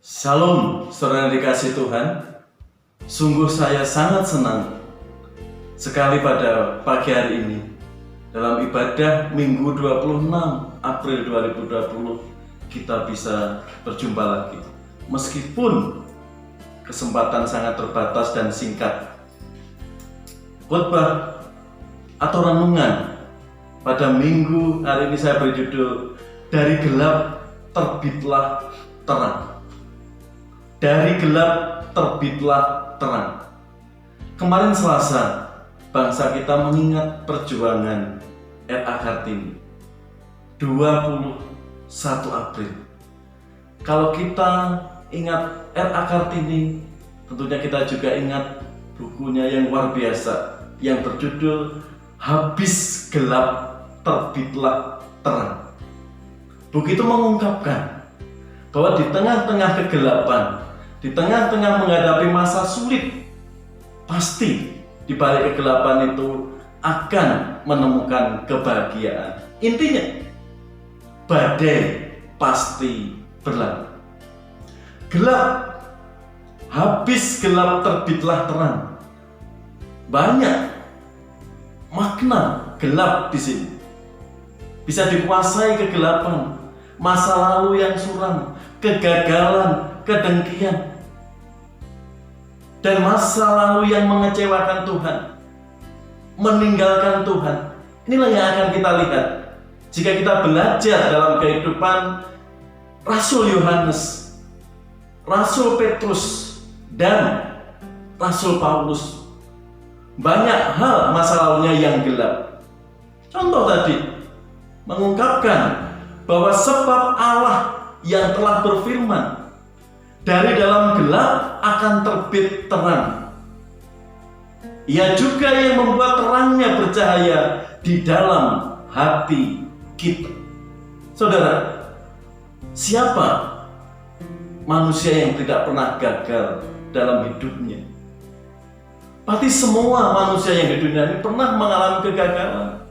Shalom, saudara dikasih Tuhan. Sungguh saya sangat senang sekali pada pagi hari ini dalam ibadah Minggu 26 April 2020 kita bisa berjumpa lagi. Meskipun kesempatan sangat terbatas dan singkat. Khotbah atau renungan pada minggu hari ini saya beri judul Dari Gelap Terbitlah Terang. Dari gelap terbitlah terang. Kemarin Selasa, bangsa kita mengingat perjuangan R.A. Kartini 21 April. Kalau kita ingat R.A. Kartini, tentunya kita juga ingat bukunya yang luar biasa yang berjudul Habis Gelap Terbitlah Terang. Buku itu mengungkapkan bahwa di tengah-tengah kegelapan, di tengah-tengah menghadapi masa sulit, pasti di balik kegelapan itu akan menemukan kebahagiaan. Intinya, badai pasti berlalu. Gelap, habis gelap terbitlah terang. Banyak makna gelap di sini. Bisa dikuasai kegelapan, masa lalu yang suram, kegagalan, kedengkian, dan masa lalu yang mengecewakan Tuhan, meninggalkan Tuhan. Inilah yang akan kita lihat jika kita belajar dalam kehidupan Rasul Yohanes, Rasul Petrus, dan Rasul Paulus. Banyak hal masa lalunya yang gelap. Contoh tadi mengungkapkan bahwa sebab Allah yang telah berfirman, dari dalam gelap akan terbit terang. Ia juga yang membuat terangnya bercahaya di dalam hati kita. Saudara, siapa manusia yang tidak pernah gagal dalam hidupnya? Pasti semua manusia yang di dunia ini pernah mengalami kegagalan.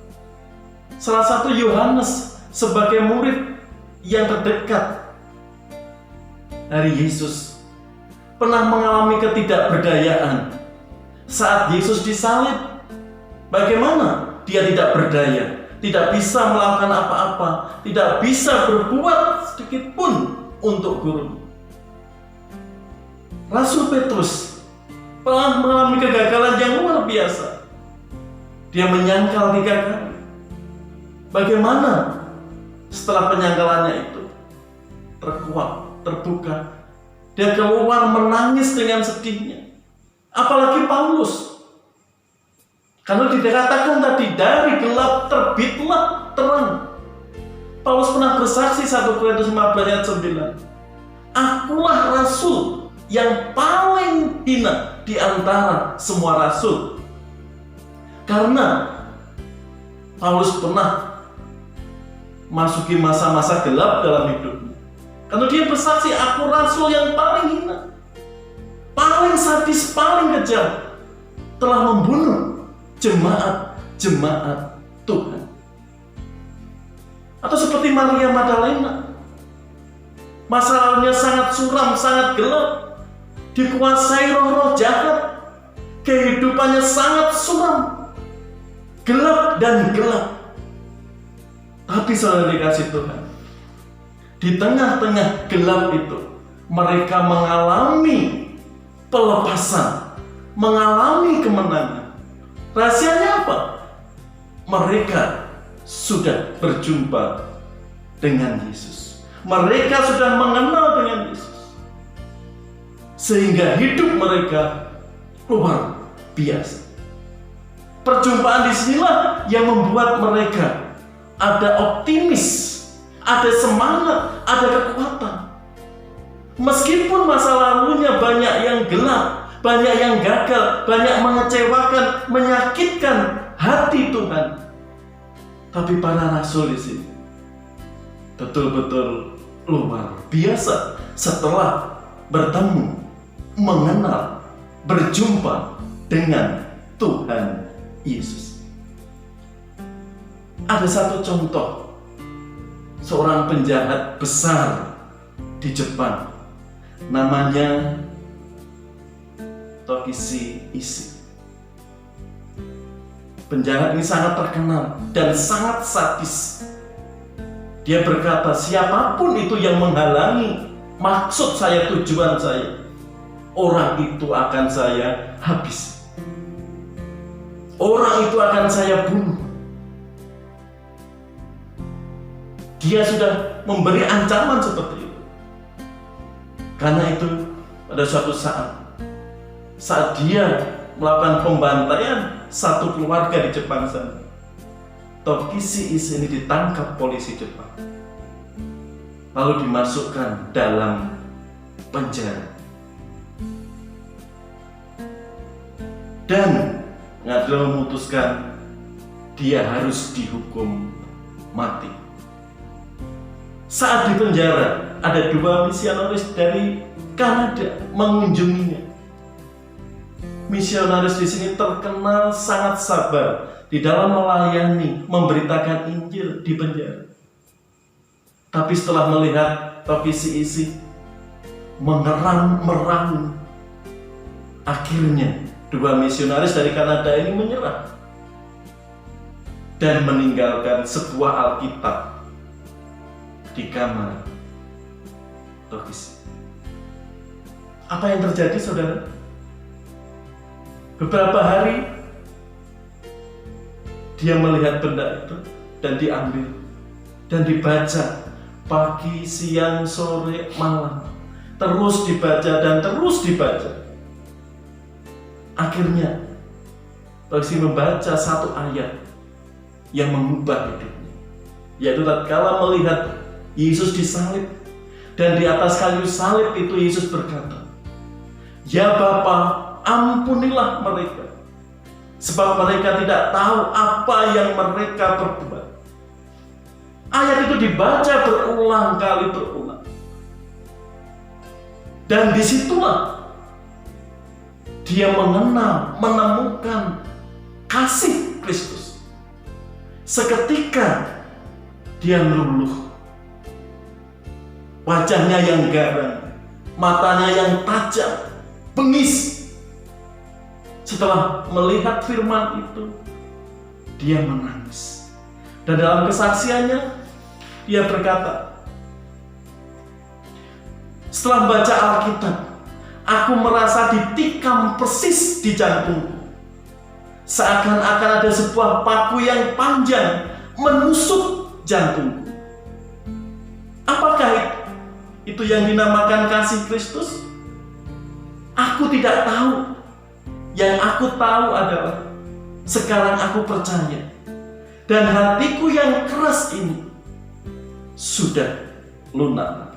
Salah satu Yohanes sebagai murid yang terdekat dari Yesus pernah mengalami ketidakberdayaan. Saat Yesus disalib, bagaimana dia tidak berdaya, tidak bisa melakukan apa-apa, tidak bisa berbuat sedikit pun untuk guru. Rasul Petrus pernah mengalami kegagalan yang luar biasa. Dia menyangkal 3 kali. Bagaimana setelah penyangkalannya itu terkuak, terbuka, dia keluar menangis dengan sedihnya. Apalagi Paulus, karena dikatakan tadi dari gelap terbitlah terang. Paulus pernah bersaksi 1 Korintus 15 ayat 9, akulah rasul yang paling hina di antara semua rasul. Karena Paulus pernah masuki masa-masa gelap dalam hidupnya. Karena dia bersaksi, aku rasul yang paling hina, paling sadis, paling kejam, telah membunuh jemaat-jemaat Tuhan. Atau seperti Maria Magdalena, masa lalunya sangat suram, sangat gelap, dikuasai roh-roh jahat, kehidupannya sangat suram, gelap dan gelap. Tapi saudara dikasih Tuhan, di tengah-tengah gelap itu mereka mengalami pelepasan, mengalami kemenangan. Rahasianya apa? Mereka sudah berjumpa dengan Yesus. Mereka sudah mengenal dengan Yesus. Sehingga hidup mereka luar biasa. Perjumpaan disinilah yang membuat mereka ada optimis, ada semangat, ada kekuatan. Meskipun masa lalunya banyak yang gelap, banyak yang gagal, banyak mengecewakan, menyakitkan hati Tuhan, tapi para rasul di sini betul-betul luar biasa setelah bertemu, mengenal, berjumpa dengan Tuhan Yesus. Ada satu contoh, seorang penjahat besar di Jepang. Namanya Tokisi Isi. Penjahat ini sangat terkenal dan sangat sadis. Dia berkata, siapapun itu yang menghalangi maksud saya, tujuan saya, orang itu akan saya habis. Orang itu akan saya bunuh. Dia sudah memberi ancaman seperti itu. Karena itu pada suatu saat dia melakukan pembantaian satu keluarga di Jepang sana, Tokisi Isi ini ditangkap polisi Jepang, lalu dimasukkan dalam penjara. Dan pengadilan memutuskan dia harus dihukum mati. Saat di penjara, ada 2 misionaris dari Kanada mengunjunginya. Misionaris di sini terkenal sangat sabar di dalam melayani, memberitakan Injil di penjara. Tapi setelah melihat Tokisi Isi merang, akhirnya 2 misionaris dari Kanada ini menyerah dan meninggalkan sebuah Alkitab di kamar Tokisi. Apa yang terjadi, saudara? Beberapa hari dia melihat benda itu dan diambil dan dibaca pagi, siang, sore, malam, terus dibaca dan terus dibaca. Akhirnya Tokisi membaca satu ayat yang mengubah hidupnya, yaitu tatkala melihat Yesus disalib, dan di atas kayu salib itu Yesus berkata, "Ya Bapa, ampunilah mereka, sebab mereka tidak tahu apa yang mereka perbuat." Ayat itu dibaca berulang kali berulang. Dan disitulah dia menemukan kasih Kristus. Seketika dia luluh. Wajahnya yang garang, matanya yang tajam, bengis. Setelah melihat firman itu, dia menangis. Dan dalam kesaksiannya, dia berkata, setelah baca Alkitab, aku merasa ditikam persis di jantungku. Seakan-akan ada sebuah paku yang panjang menusuk jantungku. Apakah itu yang dinamakan kasih Kristus? Aku tidak tahu. Yang aku tahu adalah sekarang aku percaya, dan hatiku yang keras ini sudah lunak.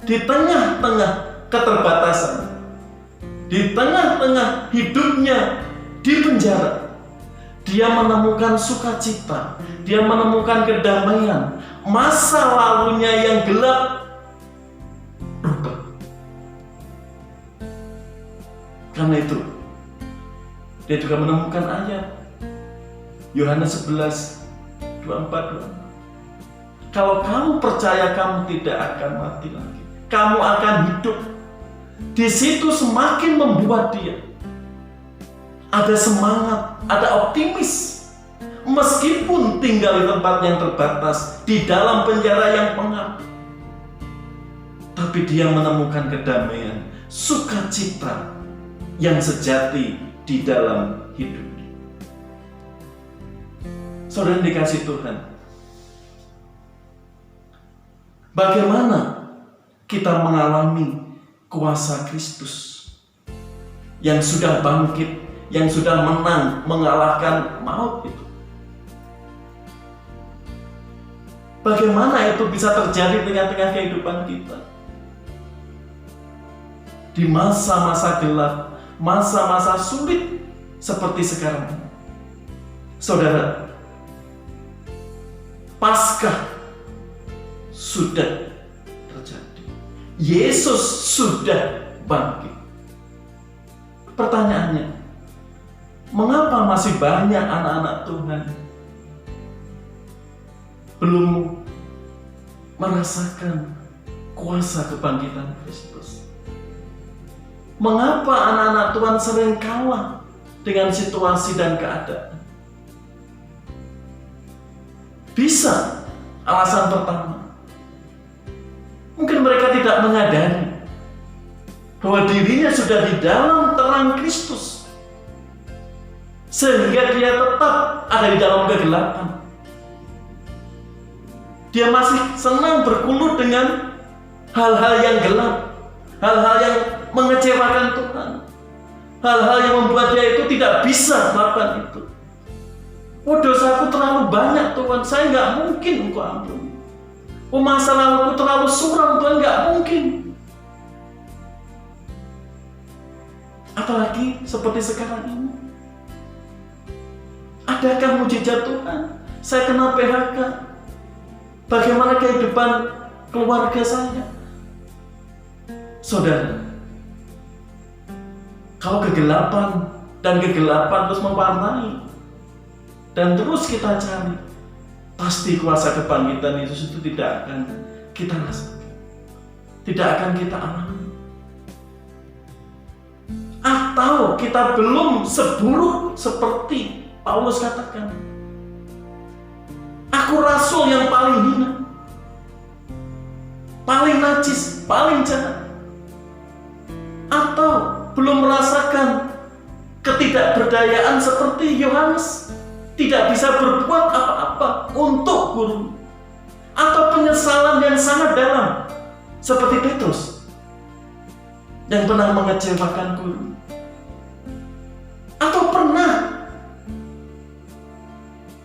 Di tengah-tengah keterbatasan, di tengah-tengah hidupnya di penjara, dia menemukan sukacita, dia menemukan kedamaian. Masa lalunya yang gelap berubah. Karena itu, dia juga menemukan ayat Yohanes 11:24. Kalau kamu percaya, kamu tidak akan mati lagi, kamu akan hidup. Di situ semakin membuat dia ada semangat, ada optimis. Meskipun tinggal di tempat yang terbatas, di dalam penjara yang pengap, tapi dia menemukan kedamaian, sukacita yang sejati di dalam hidupnya. Saudara dikasih Tuhan, bagaimana kita mengalami kuasa Kristus yang sudah bangkit, yang sudah menang, mengalahkan maut itu? Bagaimana itu bisa terjadi di tengah-tengah kehidupan kita? Di masa-masa gelap, masa-masa sulit seperti sekarang ini. Saudara, Paskah sudah terjadi. Yesus sudah bangkit. Pertanyaannya, mengapa masih banyak anak-anak Tuhan belum merasakan kuasa kebangkitan Kristus. Mengapa anak-anak Tuhan sering kalah dengan situasi dan keadaan? Bisa, alasan pertama, mungkin mereka tidak menyadari bahwa dirinya sudah di dalam terang Kristus, sehingga dia tetap ada di dalam kegelapan. Dia masih senang berkulut dengan hal-hal yang gelap, hal-hal yang mengecewakan Tuhan, hal-hal yang membuat dia itu tidak bisa melakukan itu. Oh, dosaku terlalu banyak Tuhan, saya nggak mungkin Engkau ampuni. Oh, masa laluku terlalu suram Tuhan, nggak mungkin. Apalagi seperti sekarang ini. Adakah mujizat Tuhan? Saya kena PHK. Bagaimana kehidupan keluarga saya? Saudara, kalau kegelapan terus mewarnai dan terus kita cari, pasti kuasa kebangkitan Yesus itu tidak akan kita rasakan, tidak akan kita alami. Atau kita belum seburuk seperti Paulus katakan, aku rasul yang paling hina, paling najis, paling jahat. Atau belum merasakan ketidakberdayaan seperti Yohanes, tidak bisa berbuat apa-apa untuk guru. Atau penyesalan yang sangat dalam seperti Petrus yang pernah mengecewakan guru. Atau pernah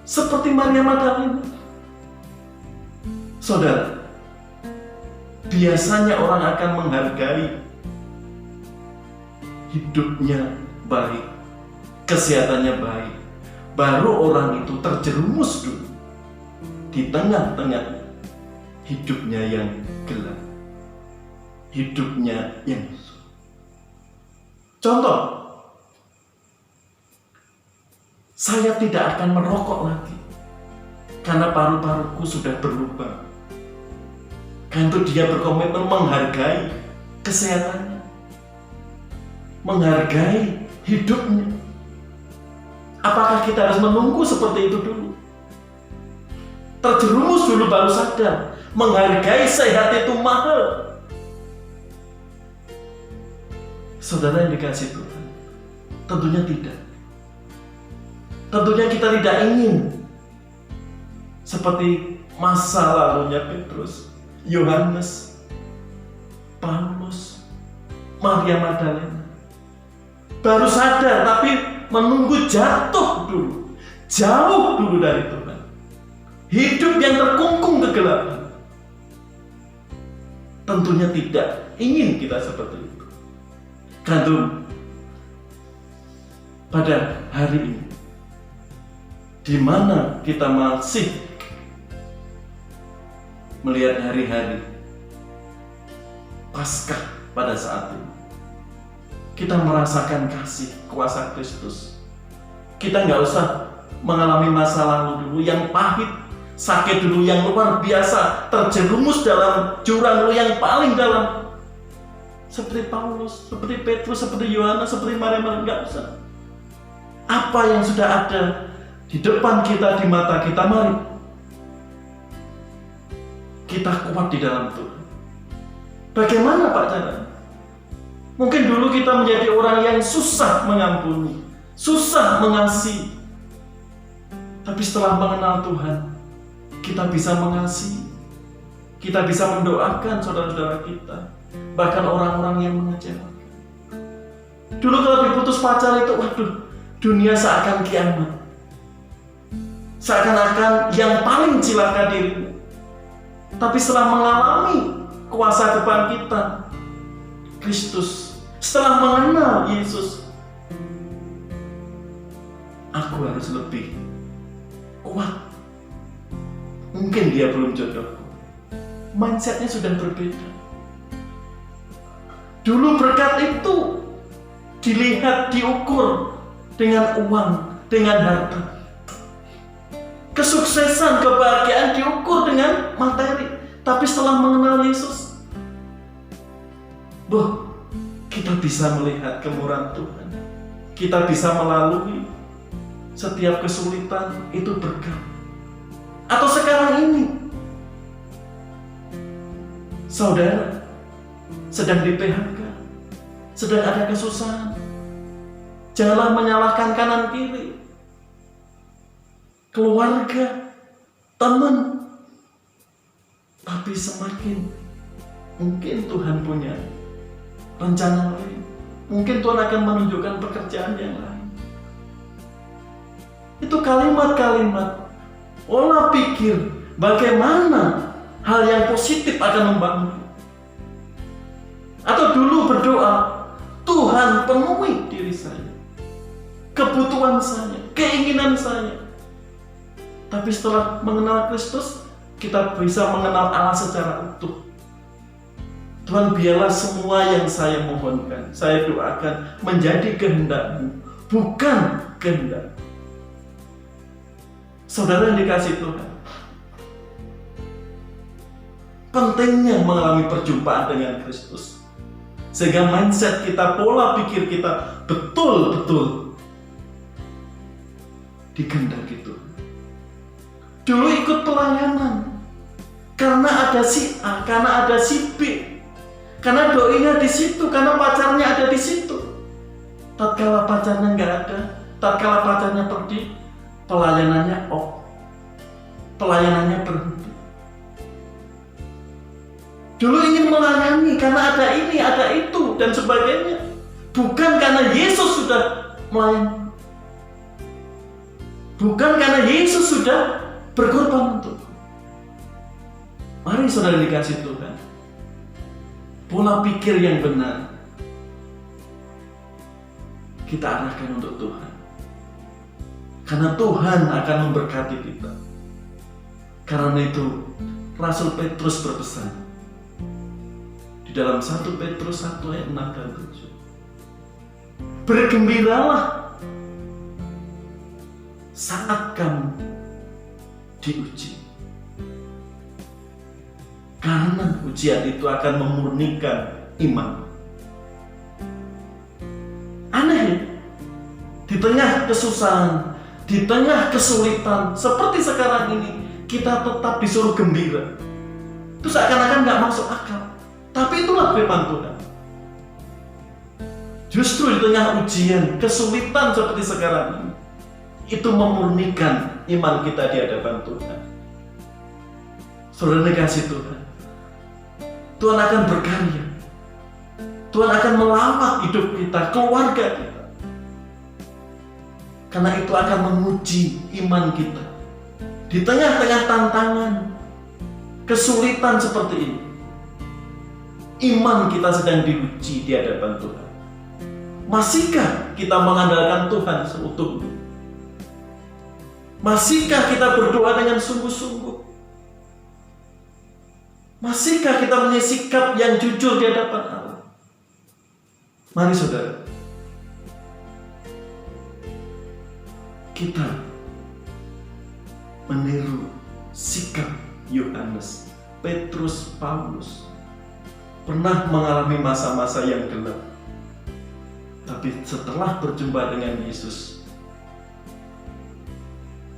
seperti Maria Magdalena. Saudara, biasanya orang akan menghargai hidupnya baik, kesehatannya baik, baru orang itu terjerumus dulu di tengah-tengah hidupnya yang gelap, hidupnya yang sulit. Contoh, saya tidak akan merokok lagi karena paru-paruku sudah berlubang. Karena itu dia berkomitmen menghargai kesehatannya, menghargai hidupnya. Apakah kita harus menunggu seperti itu dulu? Terjerumus dulu baru sadar, menghargai sehat itu mahal. Saudara yang dikasihi Tuhan, tentunya tidak. Tentunya kita tidak ingin seperti masa lalunya Petrus, Yohanes, Paulus, Maria Magdalena. Baru sadar tapi menunggu jatuh dulu, jauh dulu dari Tuhan. Hidup yang terkungkung kegelapan. Tentunya tidak ingin kita seperti itu. Karena pada hari ini, di mana kita masih melihat hari-hari Paskah pada saat ini, kita merasakan kasih kuasa Kristus. Kita nggak usah mengalami masa lalu dulu yang pahit, sakit dulu yang luar biasa, terjerumus dalam jurang dulu yang paling dalam. Seperti Paulus, seperti Petrus, seperti Yohanes, seperti Maria, nggak usah. Apa yang sudah ada di depan kita, di mata kita, mari kita kuat di dalam Tuhan. Bagaimana Pak caranya? Mungkin dulu kita menjadi orang yang susah mengampuni, susah mengasihi. Tapi setelah mengenal Tuhan, kita bisa mengasihi. Kita bisa mendoakan saudara-saudara kita, bahkan orang-orang yang mengecewakan. Dulu kalau diputus pacar itu, waduh, dunia seakan kiamat. Seakan-akan yang paling cilaka dirimu. Tapi setelah mengalami kuasa kebangkitan Kristus, setelah mengenal Yesus, aku harus lebih kuat. Mungkin dia belum jodohku, mindsetnya sudah berbeda. Dulu berkat itu dilihat, diukur dengan uang, dengan harta. Kesuksesan, kebahagiaan diukur dengan materi. Tapi setelah mengenal Yesus, bahwa kita bisa melihat kemurahan Tuhan. Kita bisa melalui setiap kesulitan itu berkat. Atau sekarang ini, saudara sedang di PHK, sedang ada kesusahan. Janganlah menyalahkan kanan kiri, keluarga, teman. Tapi semakin mungkin Tuhan punya rencana lain. Mungkin Tuhan akan menunjukkan pekerjaan yang lain. Itu kalimat-kalimat olah pikir bagaimana hal yang positif akan membangun. Atau dulu berdoa, Tuhan penuhi diri saya, kebutuhan saya, keinginan saya. Tapi setelah mengenal Kristus, kita bisa mengenal Allah secara utuh. Tuhan, biarlah semua yang saya mohonkan, saya doakan menjadi kehendak-Mu, bukan kehendak. Saudara yang dikasihi Tuhan, pentingnya mengalami perjumpaan dengan Kristus, sehingga mindset kita, pola pikir kita betul-betul dikehendaki Tuhan. Dulu ikut pelayanan karena ada si A, karena ada si B, karena doinya di situ, karena pacarnya ada di situ. Tatkala pacarnya nggak ada, tatkala pacarnya pergi, pelayanannya off, pelayanannya berhenti. Dulu ingin melayani karena ada ini, ada itu, dan sebagainya, bukan karena Yesus sudah melayani, bukan karena Yesus sudah berkorban untuk. Mari saudara dikasih Tuhan, pola pikir yang benar kita arahkan untuk Tuhan, karena Tuhan akan memberkati kita. Karena itu Rasul Petrus berpesan di dalam 1 Petrus 1 ayat 6 dan 7, bergembiralah saat kamu diuji, karena ujian itu akan memurnikan iman. Aneh ya? Di tengah kesusahan, di tengah kesulitan seperti sekarang ini, kita tetap disuruh gembira. Itu seakan-akan gak masuk akal. Tapi itulah firman Tuhan. Justru di tengah ujian, kesulitan seperti sekarang ini, itu memurnikan iman kita di hadapan Tuhan. Saudara dikasih Tuhan, Tuhan akan berkarya. Tuhan akan melawat hidup kita, keluarga kita. Karena itu akan menguji iman kita. Di tengah-tengah tantangan, kesulitan seperti ini, iman kita sedang diuji di hadapan Tuhan. Masihkah kita mengandalkan Tuhan seutuhnya? Masihkah kita berdoa dengan sungguh-sungguh? Masihkah kita punya sikap yang jujur di hadapan Allah? Mari saudara, kita meniru sikap Yohanes, Petrus, Paulus. Pernah mengalami masa-masa yang gelap, tapi setelah berjumpa dengan Yesus,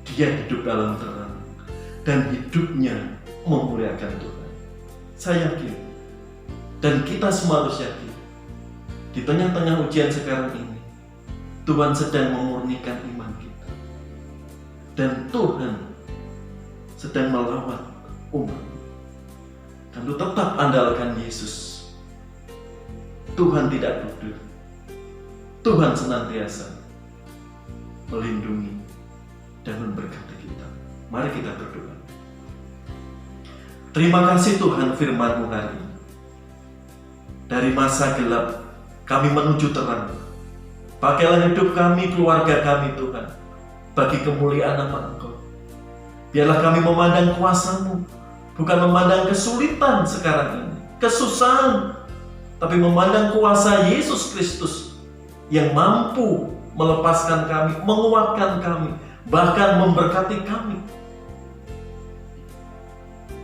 dia hidup dalam terang dan hidupnya memuliakan Tuhan. Saya yakin, dan kita semua harus yakin, di tengah-tengah ujian sekarang ini, Tuhan sedang memurnikan iman kita. Dan Tuhan sedang melawat umat. Tentu tetap andalkan Yesus. Tuhan tidak bodoh. Tuhan senantiasa melindungi dan memberkati kita. Mari kita berdoa. Terima kasih Tuhan firman-Mu hari ini. Dari masa gelap kami menuju terang. Pakailah hidup kami, keluarga kami Tuhan, bagi kemuliaan nama Engkau. Biarlah kami memandang kuasa-Mu, bukan memandang kesulitan sekarang ini, kesusahan, tapi memandang kuasa Yesus Kristus yang mampu melepaskan kami, menguatkan kami, bahkan memberkati kami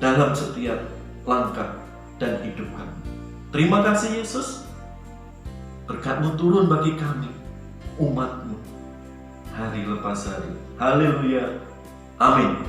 dalam setiap langkah dan hidup kami. Terima kasih Yesus, berkat-Mu turun bagi kami, umat-Mu, hari lepas hari. Haleluya. Amin.